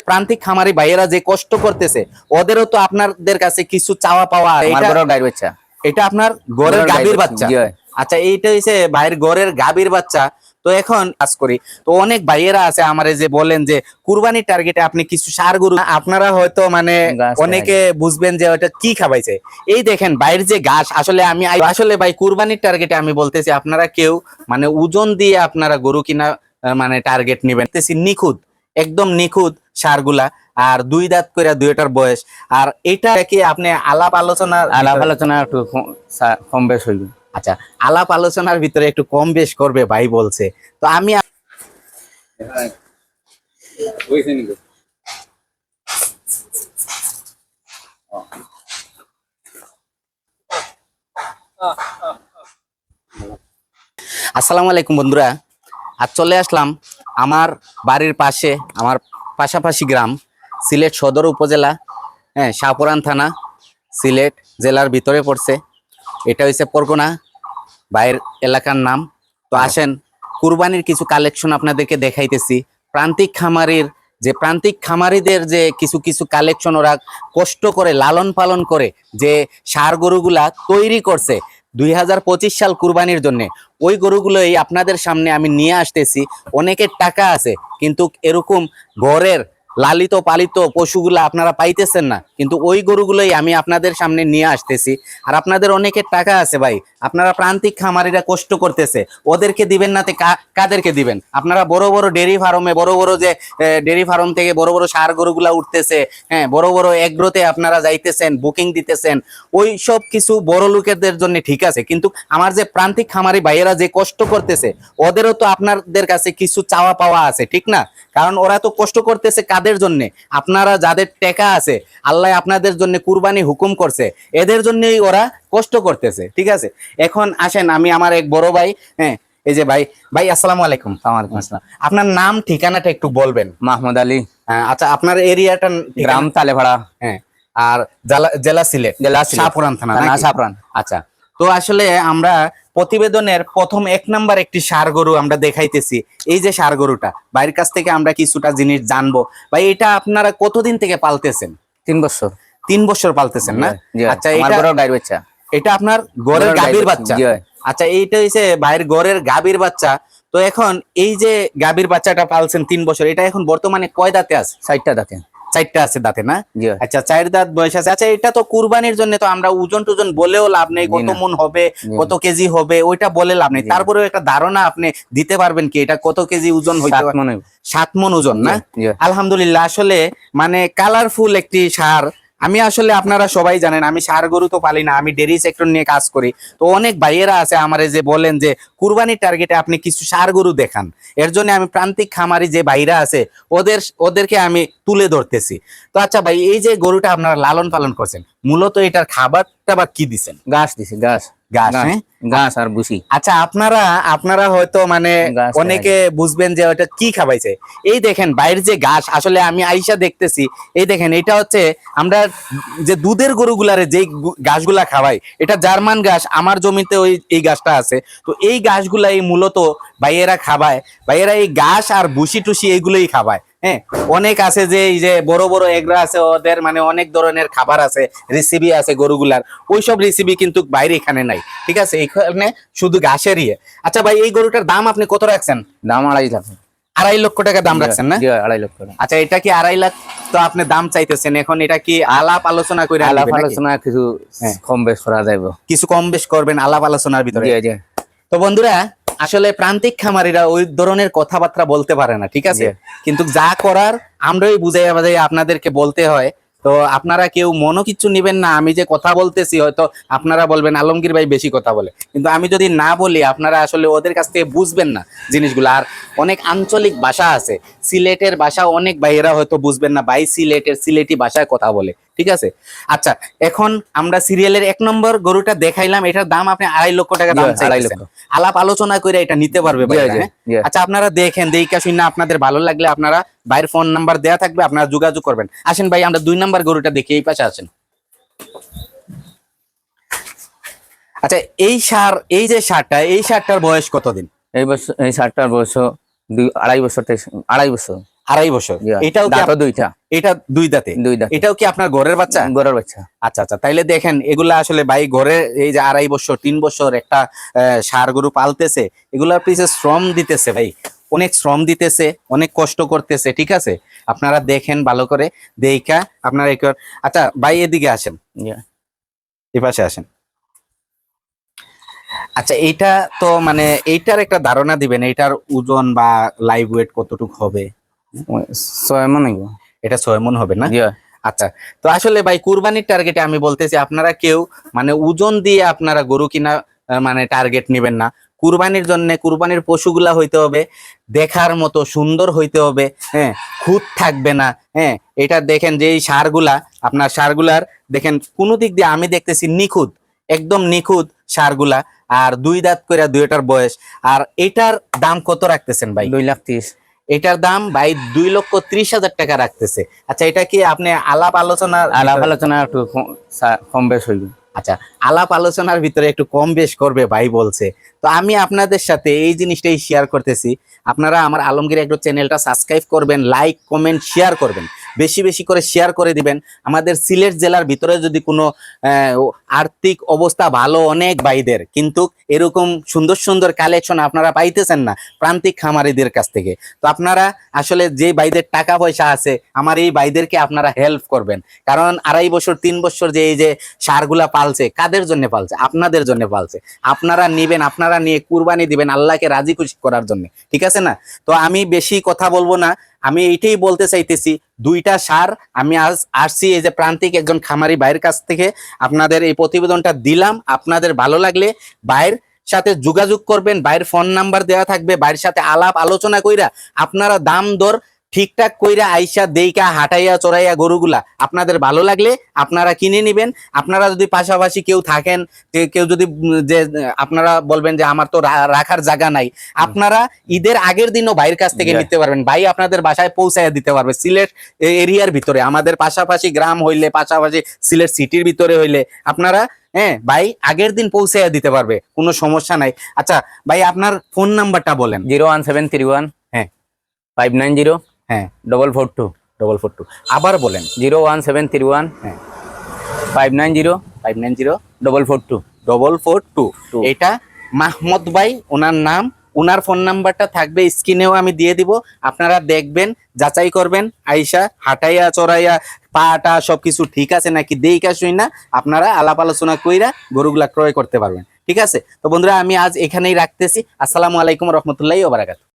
প্রান্তিক খামারি ভাইয়েরা যে কষ্ট করতেছে ওদেরও তো আপনাদের কাছে কিছু চাওয়া পাওয়া। এটা আপনার গড়ের গাভীর বাচ্চা। আচ্ছা, এইটা হচ্ছে ভাইয়ের গড়ের গাভীর বাচ্চা। তো এখন কাজ করি, তো অনেক ভাইয়েরা আছে আমারে যে বলেন যে কুরবানির টার্গেটে আপনি কিছু সার গরু, আপনারা হয়তো মানে অনেকে বুঝবেন যে ওটা কি খাওয়াইছে। এই দেখেন বাইরের যে ঘাস, আসলে ভাই কুরবানির টার্গেটে আমি বলতেছি আপনারা কেউ মানে ওজন দিয়ে আপনারা গরু কিনা মানে টার্গেট নেবেন। নিখুঁত, একদম নিখুঁত সারগুলা, আর 2 দাঁত করে 2টার বয়স। আর এটা কি আপনি আলাপ আলোচনা একটু কম বেশ হইবে? আচ্ছা, আলাপ আলোচনার ভিতরে একটু কম বেশ করবে ভাই বলছে, তো আমি আসসালামু আলাইকুম বন্ধুরা, আজ চলে আসলাম আমার বাড়ির পাশে, আমার পাশাপাশি গ্রাম, সিলেট সদর উপজেলা, হ্যাঁ, শাহপুরান থানা, সিলেট জেলার ভিতরে পড়ছে। এটা হচ্ছে পরগনা ভাইয়ের এলাকার নাম। তো আসেন কুরবানির কিছু কালেকশন আপনাদেরকে দেখাইতেছি। প্রান্তিক খামারিদের যে কিছু কিছু কালেকশন, ওরা কষ্ট করে লালন পালন করে যে ষাঁড় গরুগুলা তৈরি করছে 2025 সাল কুরবানির জন্য, ওই গরুগুলোই আপনাদের সামনে আমি নিয়ে আসতেছি। অনেকের টাকা আছে কিন্তু এরকম ঘরের লালিত পালিত পশুগুলা আপনারা পাইতেছেন না, কিন্তু ওই গরুগুলোই আমি আপনাদের সামনে নিয়ে আসতেছি। আর আপনাদের অনেকের টাকা আছে ভাই, আপনারা প্রান্তিক খামারিরা কষ্ট করতেছে, ওদেরকে দিবেন না, কাদেরকে দিবেন? আপনারা বড় বড় ডেরি ফার্মে, বড় বড় যে ডেরি ফার্ম থেকে বড় বড় ষাঁড় গরুগুলা উঠতেছে, হ্যাঁ, বড় বড় এগ্রোতে আপনারা যাইতেছেন, বুকিং দিতেছেন, ওই সব কিছু বড় লোকেদের জন্য ঠিক আছে, কিন্তু আমার যে প্রান্তিক খামারি ভাইয়েরা যে কষ্ট করতেছে ওদেরও তো আপনাদের কাছে কিছু চাওয়া পাওয়া আছে, ঠিক না? কারণ ওরা তো কষ্ট করতেছে কাদের জন্য? আপনারা যাদের টাকা আছে, আল্লাহ আপনাদের জন্য কুরবানি হুকুম করছে, এদের জন্যই ওরা কষ্ট করতেছে, ঠিক আছে? এখন আসেন, আমি আমার এক বড় ভাই, হ্যাঁ, এই যে ভাই আসসালামু আলাইকুম। ওয়ালাইকুম আসসালাম। আপনার নাম ঠিকানাটা একটু বলবেন? মাহমুদ আলী। আচ্ছা, আপনার এরিয়াটা? গ্রাম তালেভাড়া। হ্যাঁ। আর জেলা সিলেট, শাহপুরান থানা? শাহপুরান। আচ্ছা, তো আসলে আমরা প্রতিবেদনের প্রথম 1 নাম্বার একটি ষাঁড় গরু আমরা দেখাইতেছি। এই যে ষাঁড় গরুটা, বাইরের কাছ থেকে আমরা কিছুটা জিনিস জানবো। ভাই, এটা আপনারা কতদিন থেকে পালতেছেন? 3 বছর। 3 বছর পালতেছেন না? আচ্ছা, এটা আপনার গড়ের গাভীর বাচ্চা? আচ্ছা, এইটা হচ্ছে ভাইয়ের গড়ের গাভীর বাচ্চা। তো এখন এই যে গাভীর বাচ্চাটা পালছেন 3 বছর, এটা এখন বর্তমানে কয় দাঁতে আছে? 4টা দাঁতে। 4টা আছে দাঁতে না? আচ্ছা, 4 দাঁত বয়স আছে। আচ্ছা, এটা তো কুরবানির জন্য, তো আমরা ওজন টোজন বলেও লাভ নেই, কত মন হবে, কত কেজি হবে, ওইটা বলে লাভ নেই। তারপরেও একটা ধারণা আপনি দিতে পারবেন কি এটা কত কেজি ওজন হইতে? 7 মন ওজন না? আলহামদুলিল্লাহ। আসলে মানে কালারফুল একটি ষাঁড়। আমি আসলে, আপনারা সবাই জানেন আমি ষাঁড় গরু তো পালি না, আমি ডেরি সেক্টর নিয়ে কাজ করি। তো অনেক ভাইয়েরা আছে আমারে যে বলেন যে কুরবানির টার্গেটে আপনি কিছু ষাঁড় গরু দেখান। এর জন্য আমি প্রান্তিক খামারি যে ভাইরা আছে ওদেরকে আমি তুলে ধরতেছি। তো আচ্ছা ভাই, এই যে গরুটা আপনারা লালন পালন করছেন, মূলত এটার খাবারটা বা কি দিচ্ছেন? ঘাস দিছি, ঘাস আর ভুসি। আচ্ছা, আপনারা হয়তো মানে অনেকে বুঝবেন যে ওটা কি খাওয়াইছে। এই দেখেন বাইরের যে ঘাস, আসলে আমি আইসা দেখতেছি, এই দেখেন এটা হচ্ছে আমরা যে দুধের গরুগুলারে যে ঘাসগুলা খাওয়াই, এটা জার্মান ঘাস। আমার জমিতে এই ঘাসটা আছে, তো এই ঘাসগুলাই মূলত ভাইয়েরা খাওয়ায়। ভাইয়েরা এই ঘাস আর ভুসি টুসি এইগুলোই খাওয়ায়। হ্যাঁ, অনেক আছে যে এই যে বড় বড় এগরা আছে, ওদের মানে অনেক ধরনের খাবার আছে, রেসিপি আছে গরুগুলার, ওইসব রেসিপি কিন্তু বাইরে এখানে নাই, ঠিক আছে? এখানে শুধু ঘাসের ইয়ে। আচ্ছা ভাই, এই গরুটার দাম আপনি কত রাখছেন? দাম 2.5 লাখ। 2.5 লক্ষ টাকা দাম রাখছেন না? 2.5 লক্ষ। আচ্ছা, এটা কি 2.5 লাখ তো আপনি দাম চাইতেছেন, এখন এটা কি আলাপ আলোচনা করে? আলাপ আলোচনা কিছু কম বেশ করা যাবে, কিছু কম বেশ করবেন আলাপ আলোচনার ভিতরে? তো বন্ধুরা, আসলে প্রান্তিক খামারিরা ওই ধরনের কথাবার্তা বলতে পারে না, ঠিক আছে? কিন্তু যা করার আমরাই বুঝাই আপনাদেরকে বলতে হয়। তো আপনারা কেউ মনো কিছু নিবেন না, আমি যে কথা বলতেছি হয়তো আপনারা বলবেন আলমগীর ভাই বেশি কথা বলে, কিন্তু আমি যদি না বলি আপনারা আসলে ওদের কাছ থেকে বুঝবেন না জিনিসগুলো। আর অনেক আঞ্চলিক ভাষা আছে, সিলেটের ভাষা অনেক ভাইয়েরা হয়তো বুঝবেন না, ভাই সিলেটি ভাষায় কথা বলে, ঠিক আছে? আচ্ছা, এখন আমরা সিরিয়ালের 1 নম্বর গরুটা দেখাইলাম, এটার দাম আপনি 2.5 লক্ষ টাকা দাম চাইছেন। আলাপ আলোচনা করে এটা নিতে পারবে ভাই? আচ্ছা, আপনারা দেখেন, দেখা শুনে আপনাদের ভালো লাগলে আপনারা ভাইয়ের ফোন নাম্বার দেয়া থাকবে, আপনারা যোগাযোগ করবেন। আসেন ভাই, আমরা 2 নম্বর গরুটা দেখি, এই পাশে আছেন। আচ্ছা, এই যে ষাঁড়টার বয়স কতদিন? এই বছর এই সারটার বয়স 2-2.5 বছর থেকে 2.5 বছর। 2.5 বছর। এটাও কি দাঁতও দুইটা। এটা দুই দাঁতে? দুই দাঁত। এটাও কি আপনার ঘরের বাচ্চা? গরুর বাচ্চা। আচ্ছা আচ্ছা, তাইলে দেখেন এগুলা আসলে ভাই ঘরে এই যে 2.5 বছর 3 বছর একটা ষাঁড় গরু পালতেছে, এগুলার পিছে শ্রম দিতেছে ভাই, অনেক শ্রম দিতেছে, অনেক কষ্ট করতেছে, ঠিক আছে? আপনারা দেখেন ভালো করে দেইখা আপনারা আচ্ছা ভাই এদিকে আসেন, Yeah. এ পাশে আসেন। আচ্ছা এইটা তো মানে এইটার একটা ধারণা দিবেন, এইটার ওজন বা লাইভ ওয়েট কতটুকু হবে? 6 মণ হইব। এটা 6 মণ হবে না? Yeah. আচ্ছা, তো আসলে ভাই কুরবানির টার্গেটে আমি বলতেছি আপনারা কেউ মানে ওজন দিয়ে আপনারা গরু কিনা মানে টার্গেট নেবেন না। কুরবানির জন্য কুরবানির পশুগুলা হইতে হবে দেখার মতো সুন্দর হইতে হবে, হ্যাঁ, খুঁত থাকবে না, হ্যাঁ। এটা দেখেন যে এই ষাঁড়গুলা, আপনার ষাঁড়গুলার দেখেন কোন দিক দিয়ে আমি দেখতেছি নিখুঁত, একদম নিখুঁত ষাঁড়গুলা, আর 2 দাঁত করে দুইটার বয়স। আর এটার দাম কত রাখতেছেন ভাই? 2,30,000। এটার দাম ভাই 2,30,000 টাকা রাখতেছে। আচ্ছা, এটা কি আপনি আলাপ আলোচনা একটু কম বেশ হইব। আচ্ছা, আলাপ আলোচনার ভিতরে একটু কম বেশ করবে ভাই বলছে। তো আমি আপনাদের সাথে এই জিনিসটাই শেয়ার করতেছি। আপনারা আমার আলমগীর এগ্রো চ্যানেলটা সাবস্ক্রাইব করবেন, লাইক কমেন্ট শেয়ার করবেন, বেশি বেশি করে শেয়ার করে দিবেন। আমাদের সিলেট জেলার ভিতরে যদি কোনো আর্থিক অবস্থা ভালো অনেক ভাইদের, কিন্তু এরকম সুন্দর সুন্দর কালেকশন আপনারা পাইতেছেন না প্রান্তিক খামারিদের কাছ থেকে। তো আপনারা আসলে যে ভাইদের টাকা পয়সা আছে, আমার এই ভাইদেরকে আপনারা হেল্প করবেন। কারণ 2.5 বছর 3 বছর যে এই যে ষাঁড়গুলা পালছে, কাদের জন্য পালছে? আপনাদের জন্য পালছে। আপনারা নিবেন, আপনারা নিয়ে কুরবানি দিবেন আল্লাহকে রাজি খুশি করার জন্য, ঠিক আছে না? তো আমি বেশি কথা বলবো না, আমি এইটাই বলতে চাইতেছি, 2টা ষাঁড় আমি আজ আসছি এই যে প্রান্তিক একজন খামারি ভাইয়ের কাছ থেকে আপনাদের এই প্রতিবেদনটা দিলাম। আপনাদের ভালো লাগলে ভাইয়ের সাথে যোগাযোগ করবেন, ভাইয়ের ফোন নাম্বার দেওয়া থাকবে, ভাইয়ের সাথে আলাপ আলোচনা কইরা আপনারা দাম দর ঠিকঠাক কইরা আইসা দেইকা হাঁটাইয়া চড়াইয়া গরুগুলা আপনাদের ভালো লাগলে আপনারা কিনে নিবেন। আপনারা যদি পাশাপাশি কেউ থাকেন, কেউ যদি যে আপনারা বলবেন যে আমার তো রাখার জায়গা নাই, আপনারা ঈদের আগের দিনও ভাইয়ের কাছ থেকে নিতে পারবেন। ভাই আপনাদের বাসায় পৌঁছাইয়া দিতে পারবে। সিলেট এরিয়ার ভিতরে, আমাদের পাশাপাশি গ্রাম হইলে, পাশাপাশি সিলেট সিটির ভিতরে হইলে আপনারা, হ্যাঁ, ভাই আগের দিন পৌঁছাইয়া দিতে পারবে, কোনো সমস্যা নাই। আচ্ছা ভাই, আপনার ফোন নাম্বারটা বলেন। 01731 হ্যাঁ 590 হ্যাঁ 442। 442 আবার বলেন। 01731 হ্যাঁ 590 442। 442। এটা মাহমুদ ভাই ওনার নাম, ওনার ফোন নাম্বারটা থাকবে স্ক্রিনেও আমি দিয়ে দিব। আপনারা দেখবেন, যাচাই করবেন, আইসা হাঁটাইয়া চড়াইয়া পাটা সবকিছু ঠিক আছে নাকি দেইকা শুই না আপনারা আলাপ আলোচনা কইরা গরুগুলা ক্রয় করতে পারবেন, ঠিক আছে? তো বন্ধুরা, আমি আজ এখানেই রাখতেছি। আসসালামু আলাইকুম রহমতুল্লাহি ওয়া বারাকাতুহু।